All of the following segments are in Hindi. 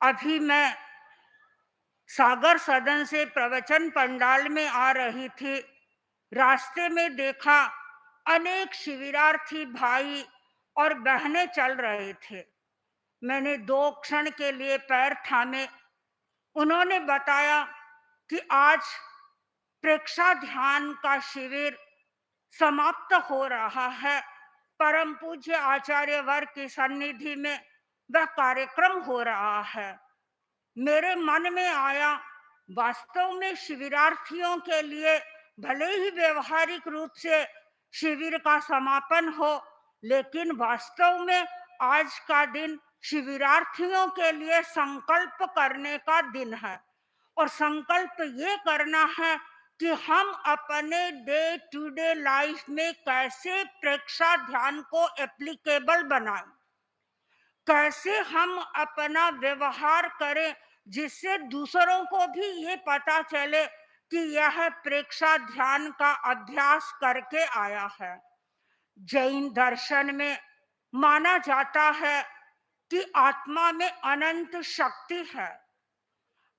अभी मैं सागर सदन से प्रवचन पंडाल में आ रही थी। रास्ते में देखा अनेक शिविरार्थी भाई और बहनें चल रहे थे। मैंने 2 क्षण के लिए पैर थामे। उन्होंने बताया कि आज प्रेक्षा ध्यान का शिविर समाप्त हो रहा है। परम पूज्य आचार्य वर्ग की सन्निधि में वह कार्यक्रम हो रहा है। मेरे मन में आया, वास्तव में शिविरार्थियों के लिए भले ही व्यवहारिक रूप से शिविर का समापन हो, लेकिन वास्तव में आज का दिन शिविरार्थियों के लिए संकल्प करने का दिन है। और संकल्प ये करना है कि हम अपने डे टू डे लाइफ में कैसे प्रेक्षा ध्यान को एप्लीकेबल बनाएं, कैसे हम अपना व्यवहार करें जिससे दूसरों को भी ये पता चले कि यह प्रेक्षा ध्यान का अभ्यास करके आया है। जैन दर्शन में माना जाता है कि आत्मा में अनंत शक्ति है,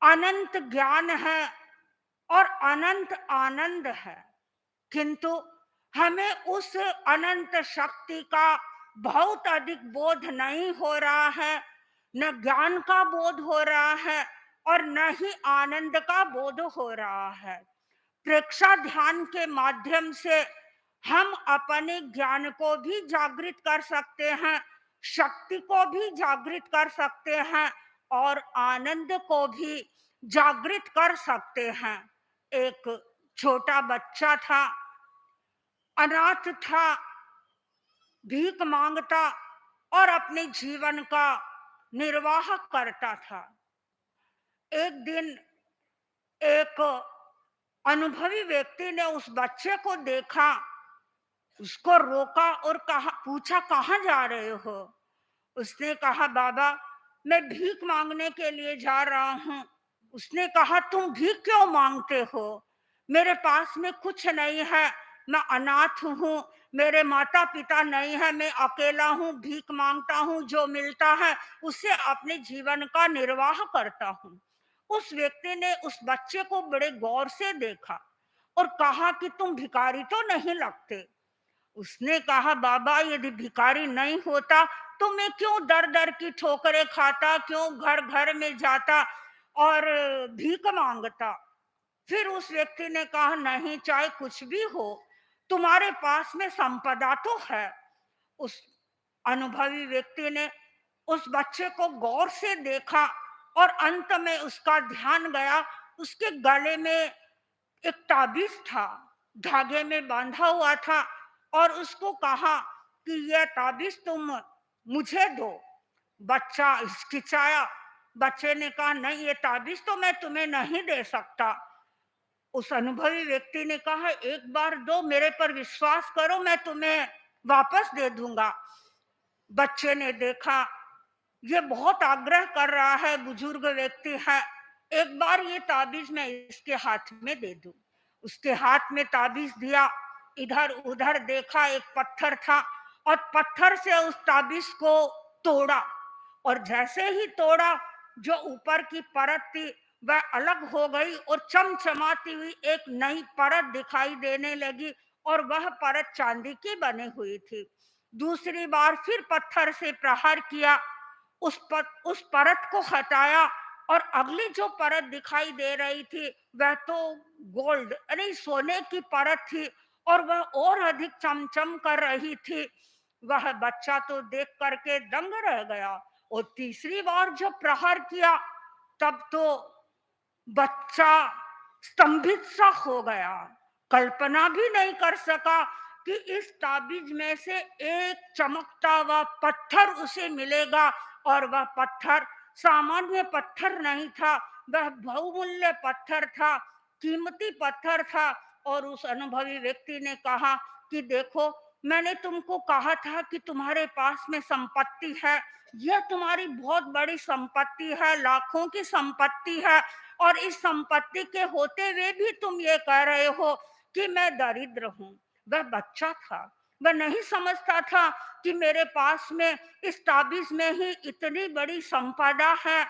अनंत ज्ञान है और अनंत आनंद है, किंतु हमें उस अनंत शक्ति का बहुत अधिक बोध नहीं हो रहा है। न ज्ञान का बोध हो रहा है और न ही आनंद का बोध हो रहा है। प्रेक्षा ध्यान के माध्यम से हम अपने ज्ञान को भी जागृत कर सकते हैं, शक्ति को भी जागृत कर सकते हैं और आनंद को भी जागृत कर सकते हैं। एक छोटा बच्चा था, अनाथ था, भीख मांगता और अपने जीवन का निर्वाह करता था। एक दिन एक अनुभवी व्यक्ति ने उस बच्चे को देखा, उसको रोका और कहा, पूछा कहाँ जा रहे हो? उसने कहा बाबा मैं भीख मांगने के लिए जा रहा हूँ। उसने कहा तुम भीख क्यों मांगते हो? मेरे पास में कुछ नहीं है, मैं अनाथ हूँ, मेरे माता पिता नहीं है, मैं अकेला हूँ, भीख मांगता हूँ, जो मिलता है उससे अपने जीवन का निर्वाह करता हूँ। उस व्यक्ति ने उस बच्चे को बड़े गौर से देखा और कहा कि तुम भिखारी तो नहीं लगते। उसने कहा बाबा यदि भिखारी नहीं होता तो मैं क्यों दर दर की ठोकरें खाता, क्यों घर घर में जाता और भीख मांगता? फिर उस व्यक्ति ने कहा नहीं, चाहे कुछ भी हो, तुम्हारे पास में संपदा तो है। उस अनुभवी व्यक्ति ने उस बच्चे को गौर से देखा और अंत में उसका ध्यान गया, उसके गले में एक ताबीज था, धागे में बांधा हुआ था और उसको कहा कि यह ताबीज तुम मुझे दो। बच्चा हिचकिचाया। बच्चे ने कहा नहीं, ये ताबीज तो मैं तुम्हें नहीं दे सकता। उस अनुभवी व्यक्ति ने कहा एक बार दो, मेरे पर विश्वास करो, मैं तुम्हें वापस दे दूंगा। बच्चे ने देखा ये बहुत आग्रह कर रहा है, बुजुर्ग व्यक्ति है, एक बार ये ताबीज मैं इसके हाथ में दे दूं। उसके हाथ में ताबीज दिया, इधर उधर देखा, एक पत्थर था और पत्थर से उस ताबीज को तोड़ा और जैसे ही तोड़ा जो ऊपर की परत थी वह अलग हो गई और चमचमाती हुई एक नई परत दिखाई देने लगी और वह परत चांदी की बनी हुई थी। दूसरी बार फिर पत्थर से प्रहार किया, उस परत को हटाया और अगली जो परत दिखाई दे रही थी वह तो गोल्ड यानी सोने की परत थी और वह और अधिक चमचम कर रही थी। वह बच्चा तो देख करके दंग रह गया और तीसरी बार जब प्रहार किया तब तो बच्चा स्तंभित सा हो गया, कल्पना भी नहीं कर सका कि इस ताबीज में से एक चमकता हुआ पत्थर उसे मिलेगा और वह पत्थर सामान्य पत्थर नहीं था, वह बहुमूल्य पत्थर था, कीमती पत्थर था। और उस अनुभवी व्यक्ति ने कहा कि देखो मैंने तुमको कहा था कि तुम्हारे पास में संपत्ति है, यह तुम्हारी बहुत बड़ी संपत्ति है, लाखों की संपत्ति है और इस संपत्ति के होते हुए भी तुम ये कह रहे हो कि मैं दरिद्र हूं। वह बच्चा था, वह नहीं समझता था कि मेरे पास में इस ताबीज में ही इतनी बड़ी संपदा है।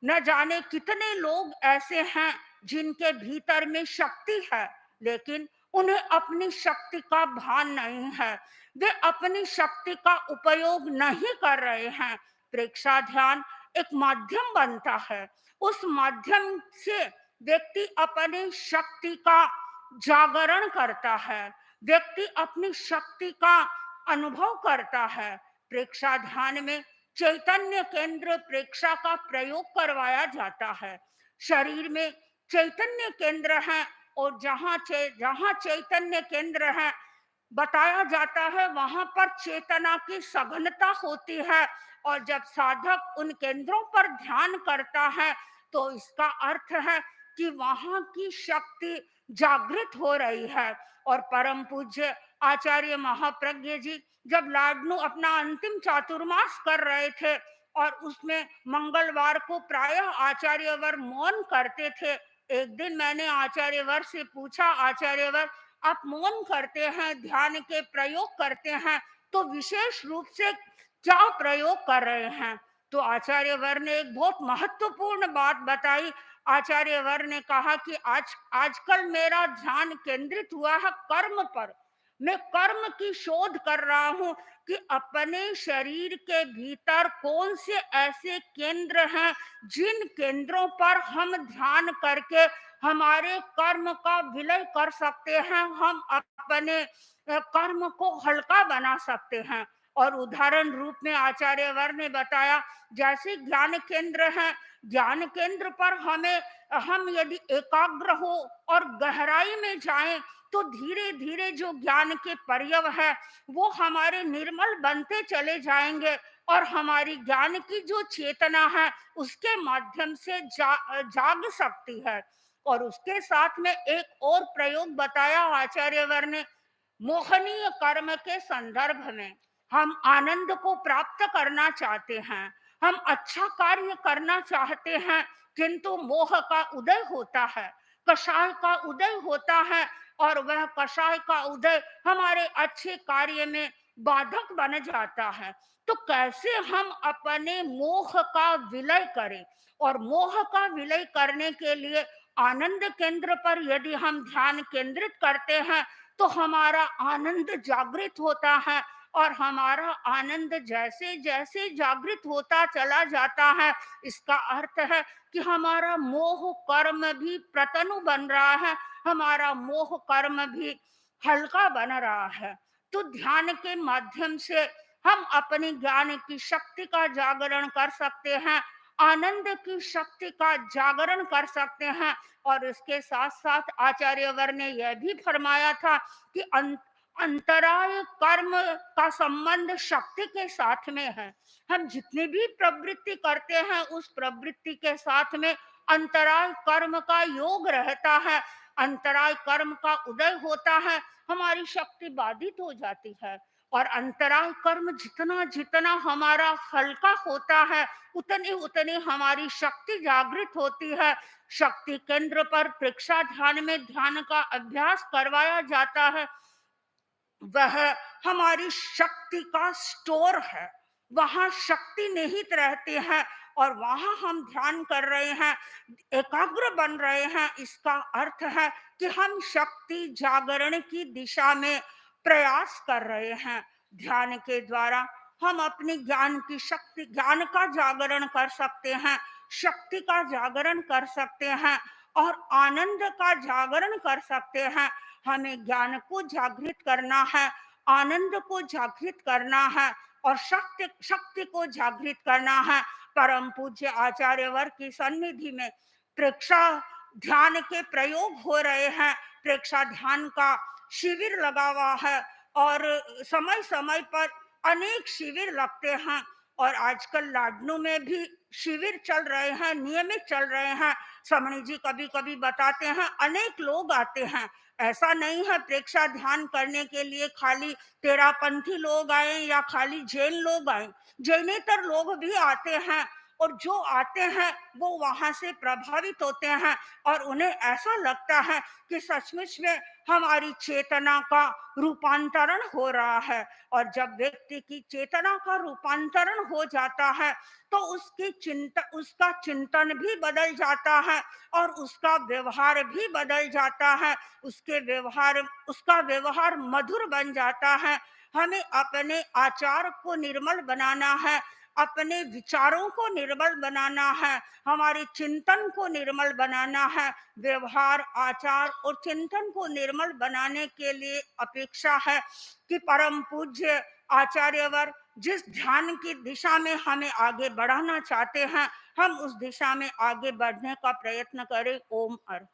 न जाने कितने लोग ऐसे हैं जिनके भीतर में शक्ति है, लेकिन उन्हें अपनी शक्ति का भान नहीं है। वे अपनी शक्ति का उपयोग नहीं कर रहे हैं। प्रेक्षा ध्यान एक माध्यम बनता है। उस माध्यम से व्यक्ति अपनी शक्ति का जागरण करता है। व्यक्ति अपनी शक्ति का अनुभव करता है। प्रेक्षा ध्यान में चैतन्य केंद्र प्रेक्षा का प्रयोग करवाया जाता है। शरीर में चैतन्य केंद्र है, और जहां चैतन्य केंद्र है बताया जाता है, वहां पर चेतना की सघनता होती है। और जब साधक उन केंद्रों पर ध्यान करता है, तो इसका अर्थ है कि वहां की शक्ति जागृत हो रही है। और परम पूज्य आचार्य महाप्रज्ञ जी जब लाडनू अपना अंतिम चातुर्मास कर रहे थे, और उसमें मंगलवार को प्रायः आचार्यवर मौन करते थे। एक दिन मैंने आचार्यवर से पूछा, आचार्यवर आप मौन करते हैं, ध्यान के प्रयोग करते हैं, तो विशेष रूप से क्या प्रयोग कर रहे हैं? तो आचार्यवर ने एक बहुत महत्वपूर्ण बात बताई। आचार्यवर ने कहा कि आजकल मेरा ध्यान केंद्रित हुआ है कर्म पर। मैं कर्म की शोध कर रहा हूं कि अपने शरीर के भीतर कौन से ऐसे केंद्र हैं जिन केंद्रों पर हम ध्यान करके हमारे कर्म का विलय कर सकते हैं, हम अपने कर्म को हल्का बना सकते हैं। और उदाहरण रूप में आचार्यवर ने बताया, जैसे ज्ञान केंद्र है, ज्ञान केंद्र पर हम यदि एकाग्र हो और गहराई में जाएं, तो धीरे धीरे जो ज्ञान के पर्यव है वो हमारे निर्मल बनते चले जाएंगे, और हमारी ज्ञान की जो चेतना है उसके माध्यम से जाग सकती है। और उसके साथ में एक और प्रयोग बताया आचार्यवर ने, मोहनीय कर्म के संदर्भ में। हम आनंद को प्राप्त करना चाहते हैं, हम अच्छा कार्य करना चाहते हैं, किंतु मोह का उदय होता है, कषाय का उदय होता है, और वह कषाय का उदय हमारे अच्छे कार्य में बाधक बन जाता है। तो कैसे हम अपने मोह का विलय करें? और मोह का विलय करने के लिए आनंद केंद्र पर यदि हम ध्यान केंद्रित करते हैं, तो हमारा आनंद जागृत होता है। और हमारा आनंद जैसे जैसे जागृत होता चला जाता है, इसका अर्थ है कि हमारा मोह कर्म भी प्रतनु बन रहा है, हमारा मोह कर्म भी हल्का बन रहा है। तो ध्यान के माध्यम से हम अपनी ज्ञान की शक्ति का जागरण कर सकते हैं, आनंद की शक्ति का जागरण कर सकते हैं। और इसके साथ साथ आचार्यवर ने यह भी फरमाया था कि अंतराय कर्म का संबंध शक्ति के साथ में है। हम जितनी भी प्रवृत्ति करते हैं, उस प्रवृत्ति के साथ में अंतराय कर्म का योग रहता है। अंतराय कर्म का उदय होता है, हमारी शक्ति बाधित हो जाती है। और अंतराय कर्म जितना जितना हमारा हल्का होता है, उतनी उतनी हमारी शक्ति जागृत होती है। शक्ति केंद्र पर प्रेक्षा ध्यान में ध्यान का अभ्यास करवाया जाता है, वह हमारी शक्ति का स्टोर है। वहां शक्ति निहित रहती है, और वहां हम ध्यान कर रहे हैं, एकाग्र बन रहे हैं। इसका अर्थ है कि हम शक्ति जागरण की दिशा में प्रयास कर रहे हैं। ध्यान के द्वारा हम अपनी ज्ञान की शक्ति, ज्ञान का जागरण कर सकते हैं, शक्ति का जागरण कर सकते हैं, और आनंद का जागरण कर सकते हैं। हमें ज्ञान को जागृत करना है, आनंद को जागृत करना है, और शक्ति शक्ति को जागृत करना है। परम पूज्य आचार्यवर की सन्निधि में प्रेक्षा ध्यान के प्रयोग हो रहे हैं। प्रेक्षा ध्यान का शिविर लगा हुआ है, और समय समय पर अनेक शिविर लगते हैं। और आजकल लाडनू में भी शिविर चल रहे हैं, नियमित चल रहे हैं। समणी जी कभी कभी बताते हैं अनेक लोग आते हैं। ऐसा नहीं है प्रेक्षा ध्यान करने के लिए खाली तेरापंथी लोग आए या खाली जैन लोग आए, जैनेतर लोग भी आते हैं। और जो आते हैं वो वहाँ से प्रभावित होते हैं और उन्हें ऐसा लगता है कि सचमुच में हमारी चेतना का रूपांतरण हो रहा है। और जब व्यक्ति की चेतना का रूपांतरण हो जाता है तो उसका चिंतन भी बदल जाता है और उसका व्यवहार भी बदल जाता है। उसका व्यवहार मधुर बन जाता है। हमें अपने आचार को निर्मल बनाना है, अपने विचारों को निर्मल बनाना है, हमारे चिंतन को निर्मल बनाना है। व्यवहार, आचार और चिंतन को निर्मल बनाने के लिए अपेक्षा है कि परम पूज्य आचार्यवर जिस ध्यान की दिशा में हमें आगे बढ़ाना चाहते हैं, हम उस दिशा में आगे बढ़ने का प्रयत्न करें। ओम अर्हत्।